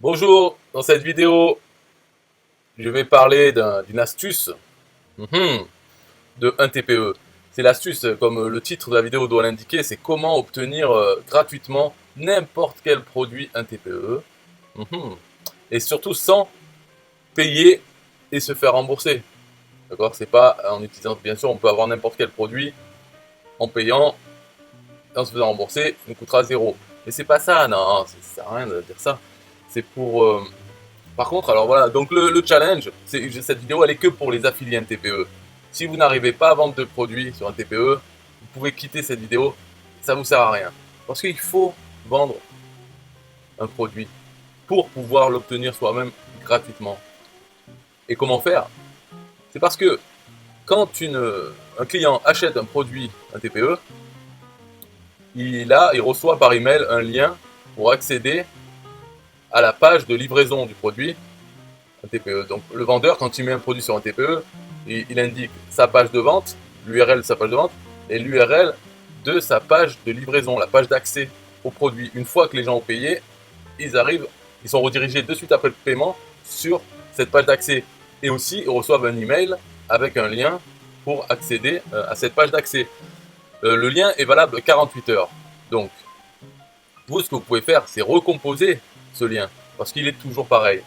Bonjour, dans cette vidéo, je vais parler d'une astuce de 1 TPE. C'est l'astuce, comme le titre de la vidéo doit l'indiquer, c'est comment obtenir gratuitement n'importe quel produit 1 TPE. Et surtout sans payer et se faire rembourser. D'accord? C'est pas en utilisant, bien sûr, on peut avoir n'importe quel produit en payant et en se faisant rembourser, il nous coûtera zéro. Mais c'est pas ça, non, ça sert à rien de dire ça. C'est pour. Par contre, alors voilà, donc le challenge, cette vidéo elle est que pour les affiliés 1 TPE. Si vous n'arrivez pas à vendre de produits sur un TPE, vous pouvez quitter cette vidéo, ça vous sert à rien. Parce qu'il faut vendre un produit pour pouvoir l'obtenir soi-même gratuitement. Et comment faire? C'est parce que quand un client achète un produit, un TPE, il reçoit par email un lien pour accéder à la page de livraison du produit, un TPE. Donc le vendeur, quand il met un produit sur un TPE, il indique sa page de vente, l'URL de sa page de vente, et l'URL de sa page de livraison, la page d'accès au produit. Une fois que les gens ont payé, ils sont redirigés de suite après le paiement sur cette page d'accès. Et aussi, ils reçoivent un email avec un lien pour accéder à cette page d'accès. Le lien est valable 48 heures. Donc, vous, ce que vous pouvez faire, c'est recomposer ce lien, parce qu'il est toujours pareil.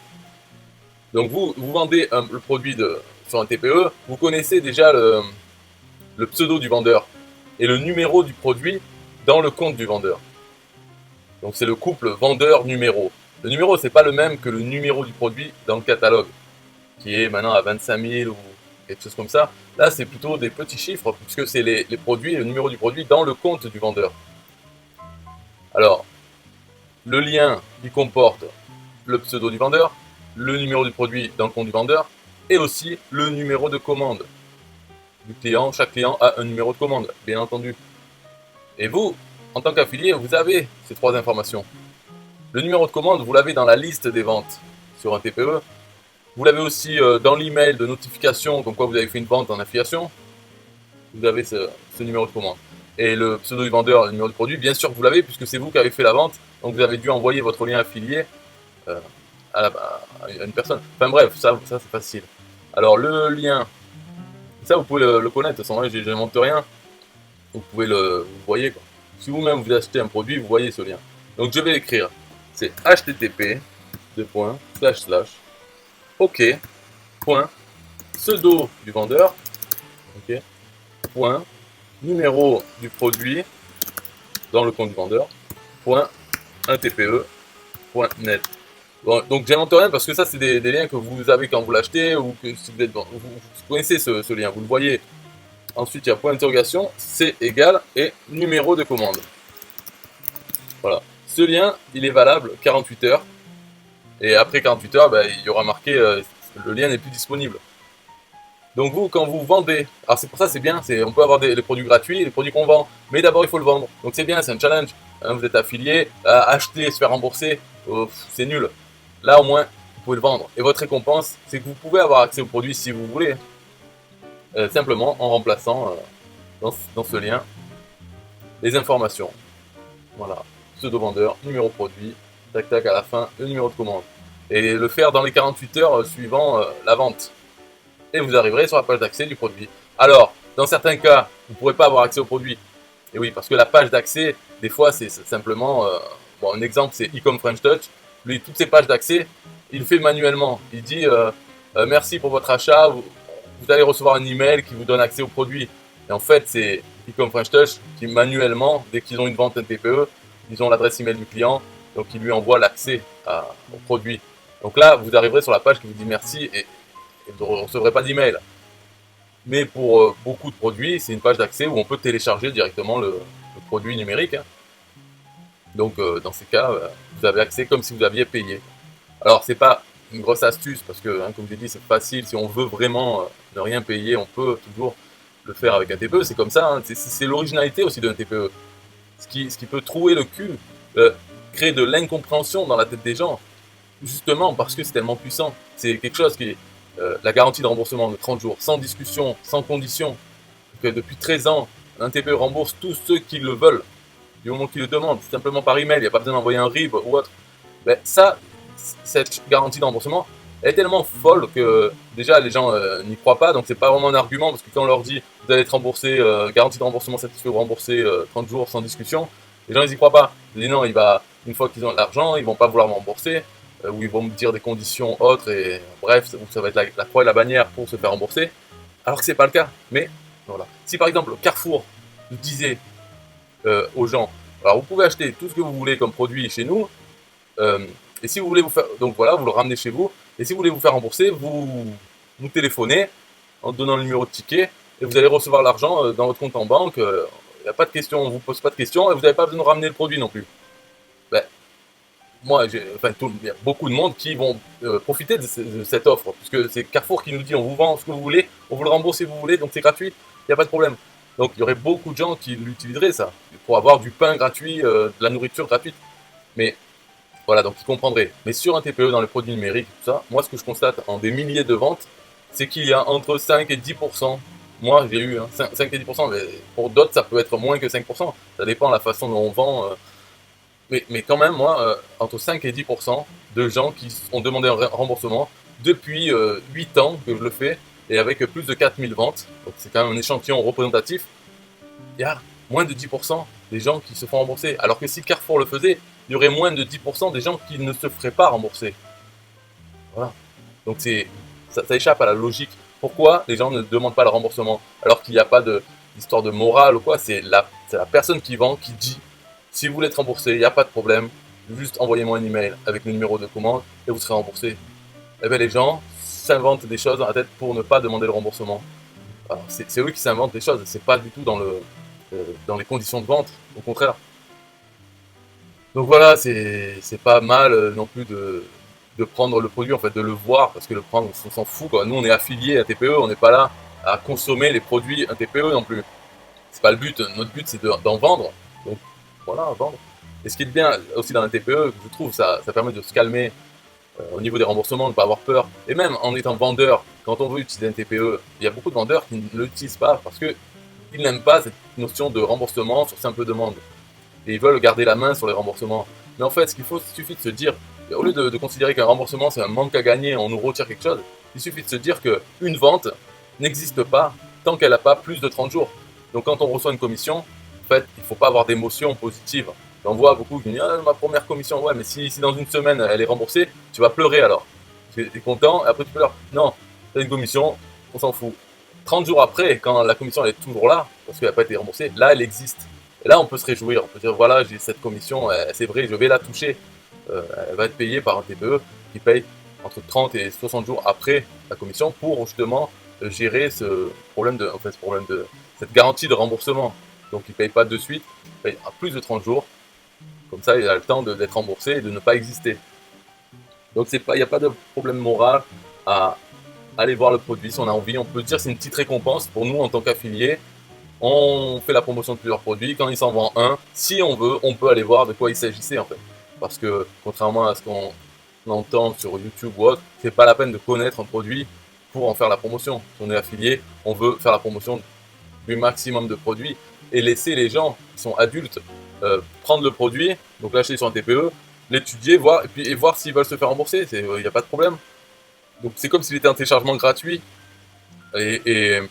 Donc, vous vendez le produit sur un TPE, vous connaissez déjà le pseudo du vendeur et le numéro du produit dans le compte du vendeur. Donc, c'est le couple vendeur-numéro. Le numéro, c'est pas le même que le numéro du produit dans le catalogue, qui est maintenant à 25 000 ou quelque chose comme ça. Là, c'est plutôt des petits chiffres, puisque c'est les produits, le numéro du produit dans le compte du vendeur. Alors, le lien, il comporte le pseudo du vendeur, le numéro du produit dans le compte du vendeur, et aussi le numéro de commande du client. Chaque client a un numéro de commande, bien entendu. Et vous, en tant qu'affilié, vous avez ces trois informations. Le numéro de commande, vous l'avez dans la liste des ventes sur un TPE. Vous l'avez aussi dans l'email de notification, comme quoi vous avez fait une vente en affiliation. Vous avez ce numéro de commande. Et le pseudo du vendeur, le numéro de produit, bien sûr que vous l'avez, puisque c'est vous qui avez fait la vente. Donc vous avez dû envoyer votre lien affilié à une personne. Enfin bref, ça c'est facile. Alors le lien, ça vous pouvez le connaître, de toute façon, je n'invente rien. Vous pouvez vous voyez quoi. Si vous-même vous achetez un produit, vous voyez ce lien. Donc je vais l'écrire. C'est http ok pseudo du vendeur, ok, point, numéro du produit dans le compte du vendeur, point, 1tpe.net. Bon, donc j'invente rien parce que ça c'est des liens que vous avez quand vous l'achetez ou que si vous êtes vous connaissez ce lien, vous le voyez. Ensuite il y a point d'interrogation, c'est égal et numéro de commande. Voilà. Ce lien il est valable 48 heures et après 48 heures il y aura marqué le lien n'est plus disponible. Donc vous, quand vous vendez, alors c'est pour ça c'est bien, on peut avoir les produits gratuits, les produits qu'on vend, mais d'abord il faut le vendre. Donc c'est bien, c'est un challenge. Hein, vous êtes affilié, acheter et se faire rembourser, c'est nul. Là au moins, vous pouvez le vendre. Et votre récompense, c'est que vous pouvez avoir accès au produit si vous voulez, simplement en remplaçant dans ce lien les informations. Voilà, pseudo-vendeur, numéro produit, tac tac à la fin, le numéro de commande. Et le faire dans les 48 heures suivant la vente. Et vous arriverez sur la page d'accès du produit. Alors, dans certains cas, vous ne pourrez pas avoir accès au produit. Et oui, parce que la page d'accès, des fois, c'est simplement... bon, un exemple, c'est Ecom French Touch. Lui, toutes ces pages d'accès, il le fait manuellement. Il dit merci pour votre achat, vous allez recevoir un email qui vous donne accès au produit. Et en fait, c'est Ecom French Touch qui, manuellement, dès qu'ils ont une vente, un TPE, ils ont l'adresse email du client, donc il lui envoie l'accès au produit. Donc là, vous arriverez sur la page qui vous dit merci et vous ne recevrez pas d'email. Mais pour beaucoup de produits, c'est une page d'accès où on peut télécharger directement le produit numérique. Hein. Donc dans ces cas, vous avez accès comme si vous aviez payé. Alors c'est pas une grosse astuce parce que, hein, comme je l'ai dit, c'est facile. Si on veut vraiment ne rien payer, on peut toujours le faire avec un TPE. C'est comme ça. Hein. C'est l'originalité aussi d'un TPE. Ce qui peut trouer le cul, créer de l'incompréhension dans la tête des gens, justement parce que c'est tellement puissant. C'est quelque chose qui est la garantie de remboursement de 30 jours, sans discussion, sans condition, que depuis 13 ans, un TPE rembourse tous ceux qui le veulent, du moment qu'ils le demandent, simplement par email, il n'y a pas besoin d'envoyer un RIB ou autre. Ben, ça, cette garantie de remboursement est tellement folle que déjà les gens n'y croient pas, donc c'est pas vraiment un argument, parce que quand on leur dit vous allez être remboursé, garantie de remboursement satisfait ou remboursé 30 jours sans discussion, les gens ils y croient pas. Ils disent non, une fois qu'ils ont de l'argent, ils vont pas vouloir me rembourser, ou ils vont me dire des conditions autres, et bref, ça va être la croix et la bannière pour se faire rembourser, alors que c'est pas le cas. Mais voilà. Si par exemple Carrefour disait aux gens, alors vous pouvez acheter tout ce que vous voulez comme produit chez nous, et si vous voulez vous faire, donc voilà, vous le ramenez chez vous, et si vous voulez vous faire rembourser, vous téléphonez en donnant le numéro de ticket, et vous allez recevoir l'argent dans votre compte en banque, il n'y a pas de question, on vous pose pas de questions, et vous n'avez pas besoin de ramener le produit non plus. Ben, moi, il y a beaucoup de monde qui vont profiter de cette offre, puisque c'est Carrefour qui nous dit on vous vend ce que vous voulez, on vous le rembourse si vous voulez, donc c'est gratuit, il n'y a pas de problème. Donc il y aurait beaucoup de gens qui l'utiliseraient ça, pour avoir du pain gratuit, de la nourriture gratuite. Mais voilà, donc ils comprendraient. Mais sur un TPE, dans les produits numériques, tout ça, moi ce que je constate en des milliers de ventes, c'est qu'il y a entre 5 et 10%. Moi j'ai eu 5 et 10%, mais pour d'autres ça peut être moins que 5%. Ça dépend de la façon dont on vend. Mais quand même, moi, entre 5 et 10% de gens qui ont demandé un remboursement depuis 8 ans que je le fais, et avec plus de 4000 ventes, donc c'est quand même un échantillon représentatif, il y a moins de 10% des gens qui se font rembourser. Alors que si Carrefour le faisait, il y aurait moins de 10% des gens qui ne se feraient pas rembourser. Voilà. Donc ça échappe à la logique. Pourquoi les gens ne demandent pas le remboursement alors qu'il n'y a pas d'histoire de morale ou quoi? C'est la personne qui vend qui dit si vous voulez être remboursé, il n'y a pas de problème, juste envoyez-moi un email avec le numéro de commande et vous serez remboursé. Eh bien les gens s'inventent des choses dans la tête pour ne pas demander le remboursement. C'est eux qui s'inventent des choses, c'est pas du tout dans les conditions de vente, au contraire. Donc voilà, c'est pas mal non plus de prendre le produit, en fait, de le voir, parce que le prendre, on s'en fout, quoi. Nous, on est affilié à TPE, on n'est pas là à consommer les produits un TPE non plus. C'est pas le but, notre but c'est d'en vendre. Donc voilà, vendre. Et ce qui est bien aussi dans un TPE, je trouve, ça permet de se calmer au niveau des remboursements, de ne pas avoir peur. Et même en étant vendeur, quand on veut utiliser un TPE, il y a beaucoup de vendeurs qui ne l'utilisent pas parce qu'ils n'aiment pas cette notion de remboursement sur simple demande. Et ils veulent garder la main sur les remboursements. Mais en fait, ce qu'il faut, il suffit de se dire, au lieu de considérer qu'un remboursement c'est un manque à gagner, on nous retire quelque chose, il suffit de se dire qu'une vente n'existe pas tant qu'elle n'a pas plus de 30 jours. Donc quand on reçoit une commission, en fait, il ne faut pas avoir d'émotion positive. J'en vois beaucoup qui disent ah, ma première commission, ouais, mais si dans une semaine elle est remboursée, tu vas pleurer alors. Tu es content, et après tu pleures. Non, c'est une commission, on s'en fout. 30 jours après, quand la commission elle est toujours là, parce qu'elle n'a pas été remboursée, là elle existe. Et là on peut se réjouir, on peut dire voilà, j'ai cette commission, c'est vrai, je vais la toucher. Elle va être payée par un TPE qui paye entre 30 et 60 jours après la commission pour justement gérer ce problème de cette garantie de remboursement. Donc il ne paye pas de suite, il paye à plus de 30 jours. Comme ça, il a le temps d'être remboursé et de ne pas exister. Donc il n'y a pas de problème moral à aller voir le produit si on a envie. On peut dire que c'est une petite récompense pour nous en tant qu'affiliés. On fait la promotion de plusieurs produits. Quand il s'en vend un, si on veut, on peut aller voir de quoi il s'agissait en fait. Parce que contrairement à ce qu'on entend sur YouTube ou autre, c'est pas la peine de connaître un produit pour en faire la promotion. Si on est affilié, on veut faire la promotion du maximum de produits et laisser les gens qui sont adultes prendre le produit, donc l'acheter sur un TPE, l'étudier, voir, et voir s'ils veulent se faire rembourser, il n'y a pas de problème. Donc c'est comme s'il était un téléchargement gratuit, et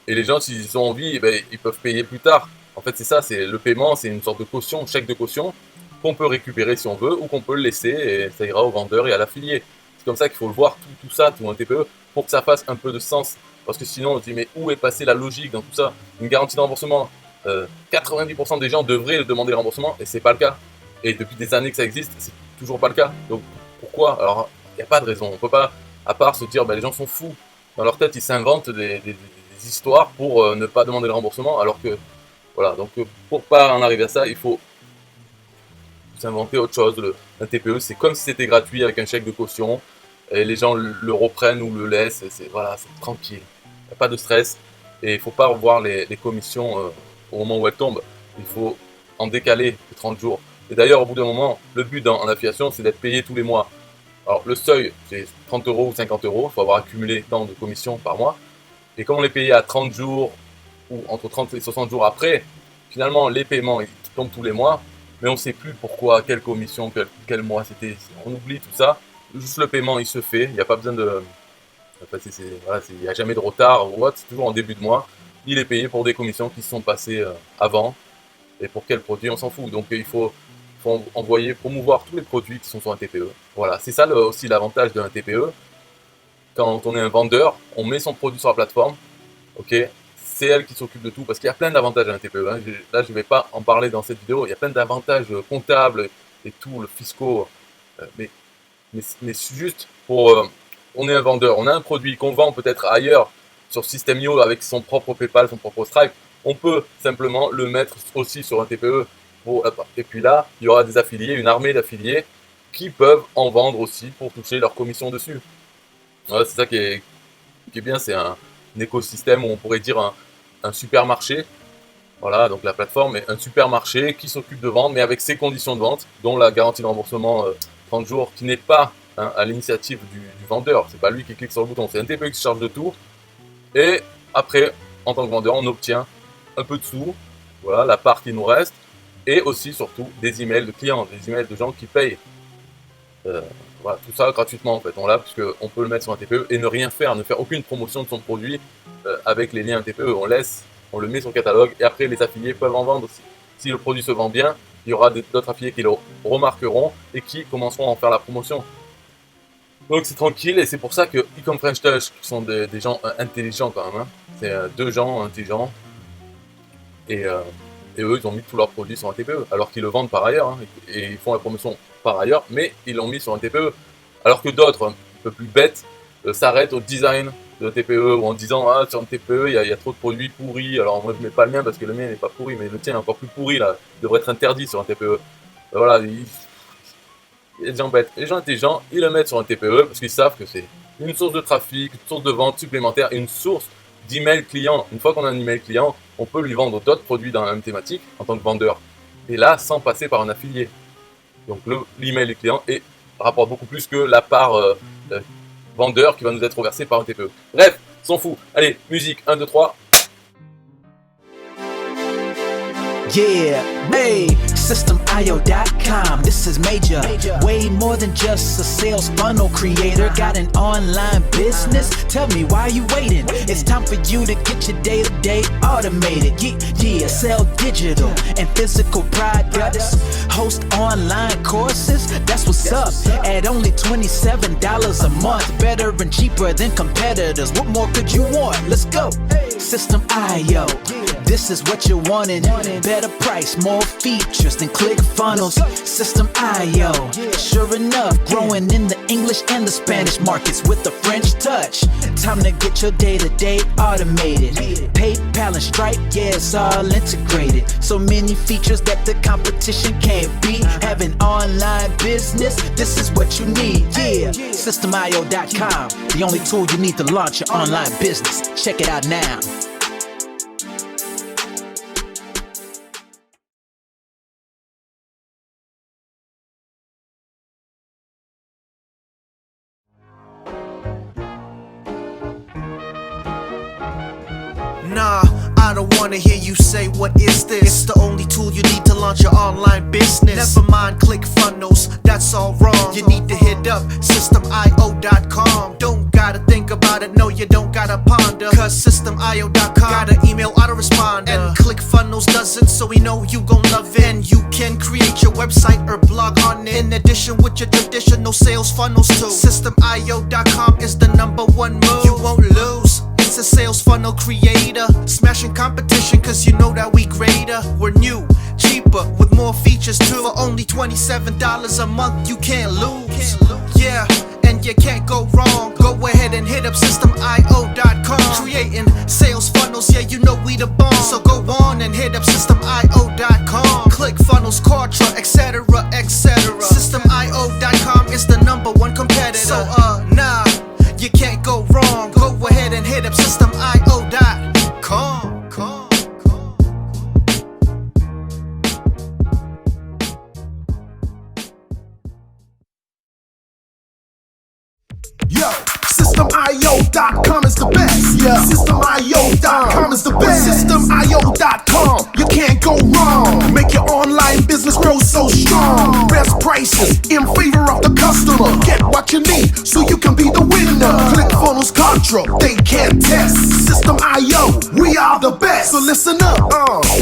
les gens, s'ils ont envie, ils peuvent payer plus tard. En fait, c'est ça, c'est le paiement, c'est une sorte de caution, chèque de caution, qu'on peut récupérer si on veut, ou qu'on peut le laisser, et ça ira au vendeur et à l'affilié. C'est comme ça qu'il faut le voir, tout ça, tout un TPE, pour que ça fasse un peu de sens. Parce que sinon, on se dit, mais où est passée la logique dans tout ça? Une garantie de remboursement, 90% des gens devraient demander le remboursement, et c'est pas le cas. Et depuis des années que ça existe, c'est toujours pas le cas. Donc pourquoi? Alors, il n'y a pas de raison. On peut pas, à part se dire, les gens sont fous. Dans leur tête, ils s'inventent des histoires pour ne pas demander le remboursement, alors que, voilà. Donc pour pas en arriver à ça, il faut s'inventer autre chose. Un TPE, c'est comme si c'était gratuit avec un chèque de caution, et les gens le reprennent ou le laissent, c'est voilà, c'est tranquille. Il n'y a pas de stress, et il ne faut pas revoir les commissions au moment où elles tombent. Il faut en décaler de 30 jours. Et d'ailleurs, au bout d'un moment, le but en affiliation, c'est d'être payé tous les mois. Alors, le seuil, c'est 30 € ou 50 €. Il faut avoir accumulé tant de commissions par mois. Et comme on est payé à 30 jours, ou entre 30 et 60 jours après, finalement, les paiements ils tombent tous les mois. Mais on ne sait plus pourquoi, quelle commission, quel mois c'était. On oublie tout ça. juste le paiement, il se fait. Il n'y a pas besoin de... Enfin, voilà, il n'y a jamais de retard ou autre, c'est toujours en début de mois. Il est payé pour des commissions qui se sont passées avant. Et pour quel produit, on s'en fout. Donc il faut promouvoir tous les produits qui sont sur un TPE. Voilà, c'est ça aussi l'avantage d'un TPE. Quand on est un vendeur, on met son produit sur la plateforme. Ok, c'est elle qui s'occupe de tout parce qu'il y a plein d'avantages à un TPE. Hein. Là, je ne vais pas en parler dans cette vidéo. Il y a plein d'avantages comptables et tout, le fiscaux. Mais juste pour... on est un vendeur, on a un produit qu'on vend peut-être ailleurs sur System.io avec son propre PayPal, son propre Stripe. On peut simplement le mettre aussi sur un TPE. Et puis là, il y aura des affiliés, une armée d'affiliés qui peuvent en vendre aussi pour toucher leur commission dessus. Voilà, c'est ça qui est bien, c'est un écosystème où on pourrait dire un supermarché. Voilà, donc la plateforme est un supermarché qui s'occupe de vendre, mais avec ses conditions de vente, dont la garantie de remboursement 30 jours, qui n'est pas à l'initiative du vendeur. C'est pas lui qui clique sur le bouton, c'est un TPE qui se charge de tout. Et après, en tant que vendeur, on obtient un peu de sous, voilà, la part qui nous reste, et aussi, surtout, des emails de clients, des emails de gens qui payent. Voilà, tout ça gratuitement en fait, on l'a puisqu'on peut le mettre sur un TPE et ne rien faire, ne faire aucune promotion de son produit avec les liens TPE, on le met sur le catalogue et après les affiliés peuvent en vendre aussi. Si le produit se vend bien, il y aura d'autres affiliés qui le remarqueront et qui commenceront à en faire la promotion. Donc c'est tranquille et c'est pour ça que Ecom French Touch, qui sont des gens intelligents quand même, hein, c'est deux gens intelligents et eux ils ont mis tous leurs produits sur un TPE alors qu'ils le vendent par ailleurs hein, et ils font la promotion par ailleurs, mais ils l'ont mis sur un TPE. Alors que d'autres, un peu plus bêtes, s'arrêtent au design de TPE ou en disant ah sur un TPE il y a trop de produits pourris. Alors moi je mets pas le mien parce que le mien n'est pas pourri, mais le tien est encore plus pourri là. Il devrait être interdit sur un TPE. Voilà, il y a des gens bêtes. Les gens intelligents, ils le mettent sur un TPE parce qu'ils savent que c'est une source de trafic, une source de vente supplémentaire, une source d'email client. Une fois qu'on a un email client, on peut lui vendre d'autres produits dans la même thématique en tant que vendeur. Et là, sans passer par un affilié. Donc l'email du client rapporte beaucoup plus que la part vendeur qui va nous être reversée par un TPE. Bref, s'en fout. Allez, musique, 1, 2, 3. Yeah, hey, SystemIO.com, this is major. Way more than just a sales funnel creator. Got an online business? Tell me, why are you waiting? It's time for you to get your day-to-day automated. Yeah, sell digital and physical products. Host online courses, that's what's up. At only $27 a month. Better and cheaper than competitors. What more could you want? Let's go. System.io, this is what you're wanting. Better price, more features than ClickFunnels. System.io, sure enough, growing in the English and the Spanish markets with the French touch. Time to get your day-to-day automated. PayPal and Stripe, yeah, it's all integrated. So many features that the competition can't beat. Have an online business, this is what you need. Yeah, SystemIO.com, the only tool you need to launch your online business. Check it out now. Nah, I don't wanna hear you say what is this. It's the only tool you need to launch your online business. Never mind ClickFunnels, that's all wrong. You need to hit up SystemIO.com. Don't gotta think about it, no you don't gotta ponder. Cause SystemIO.com got an email autoresponder. And ClickFunnels doesn't, so we know you gon' love it. And you can create your website or blog on it. In addition with your traditional sales funnels too. SystemIO.com is the #1 move. You won't lose. It's a sales funnel creator, smashing competition cause you know that we greater. We're new, cheaper, with more features too. For only $27 a month, you can't lose. Yeah, and you can't go wrong. Go ahead and hit up SystemIO.com. Creating sales funnels, yeah, you know we the bomb. So go on and hit up SystemIO.com. ClickFunnels, Quadra, etc, etc. SystemIO.com is the #1 competitor. So nah, you can't go wrong. Go ahead and hit up SystemIO.com. Yo, System.io.com is the best. Yeah. System.io.com is the best. System.io.com, you can't go wrong. Make your online business grow so strong. Best prices in favor of the customer. Get what you need so you can be the winner. ClickFunnels Contra, they can't test. System.io, we are the best. So listen up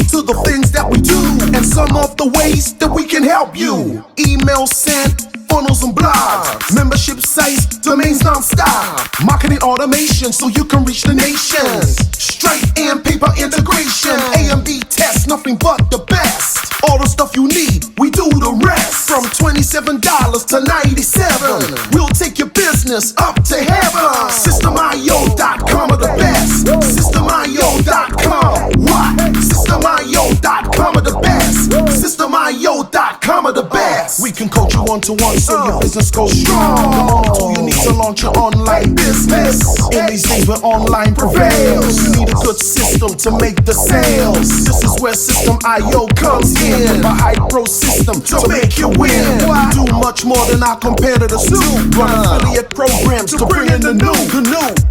to the things that we do and some of the ways that we can help you. Email sent, funnels and blogs, membership sites, domains non-stop, marketing automation so you can reach the nations. Stripe and paper integration, A and B tests, nothing but the best. All the stuff you need, we do the rest. From $27 to $97, we'll take your business up to heaven. System.io.com are the best. System.io.com, what? System.io.com are the best. System.io.com are the best. We can coach you one-to-one so your business goes strong. The only tool you need to launch your online business. In these days where online prevails, you need a good system to make the sales. This is where System.io comes in. A high-pro system to make you win. We do much more than our competitors do. Run affiliate programs to bring in the new.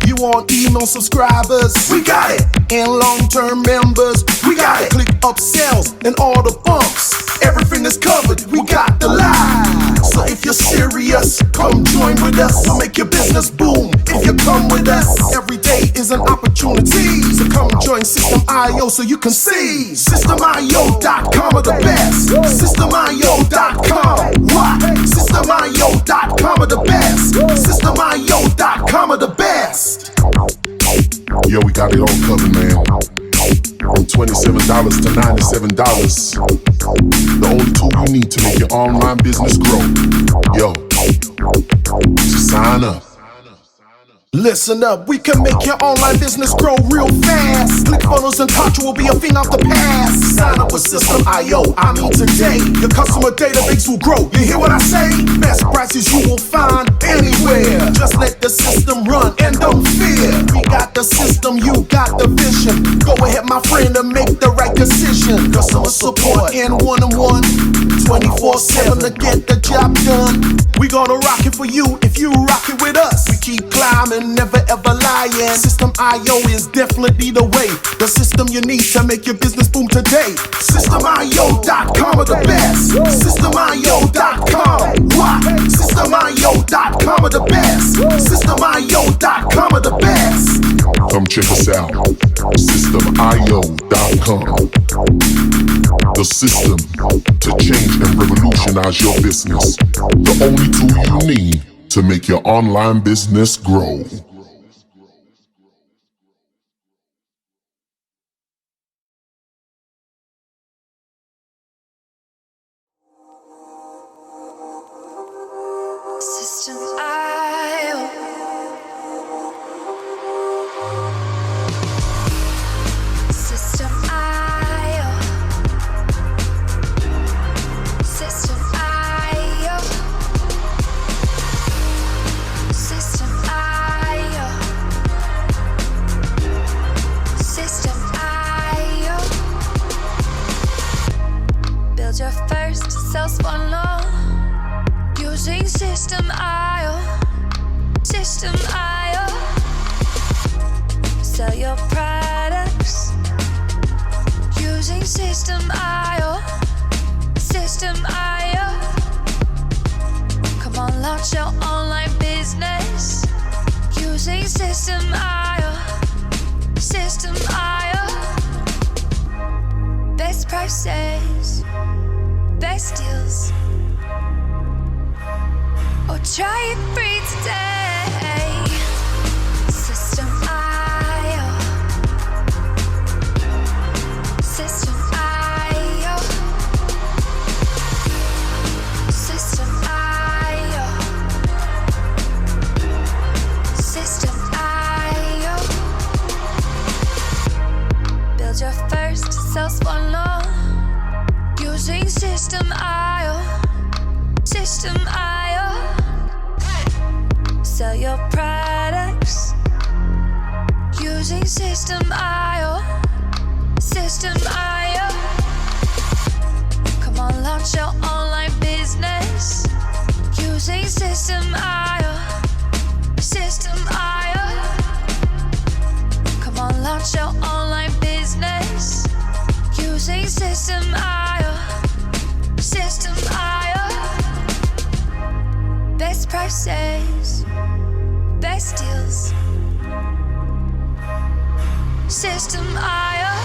You want email subscribers? We got it. And long-term members? We got it. Click upsells and all the bumps. Everything is covered. We got the line. So if you're serious, come join with us. We'll make your business boom if you come with us. Every day is an opportunity. So come join System.io so you can see. System.io.com are the best. System.io.com, what? System.io.com are the best. System.io.com are the best. Yo, we got it all covered, man. From $27 to $97. The only tool you need to make your online business grow. Yo, just sign up. Listen up, we can make your online business grow real fast. ClickFunnels and Contra will be a thing of the past. Sign up with System.io, I mean today. Your customer database will grow, you hear what I say? Best prices you will find anywhere. Just let the system run and don't fear. We got the system, you got the vision. Go ahead my friend and make the right decision. Customer support and one-on-one, 24/7 to get the job done. We gonna rock it for you if you rock it with us. We keep climbing, never ever lying. System.io is definitely the way. The system you need to make your business boom today. System.io.com are the best. System.io.com, what? System.io.com are the best. System.io.com are the best. Come check us out. System.io.com. The system to change and revolutionize your business. The only tool you need to make your online business grow. System.io. System.io. System.io. System.io. System.io. Build your first sales funnel using System.io. System.io. Sell your products using System.io. System.io. Come on, launch your online business using System.io. System.io. Best prices, best deals. Or try it free today. System.io. System.io. System.io. System.io. Build your first sales funnel using System.io. System.io. Sell your products using System.io. System.io. Come on, launch your online business using System.io. System.io. System IO.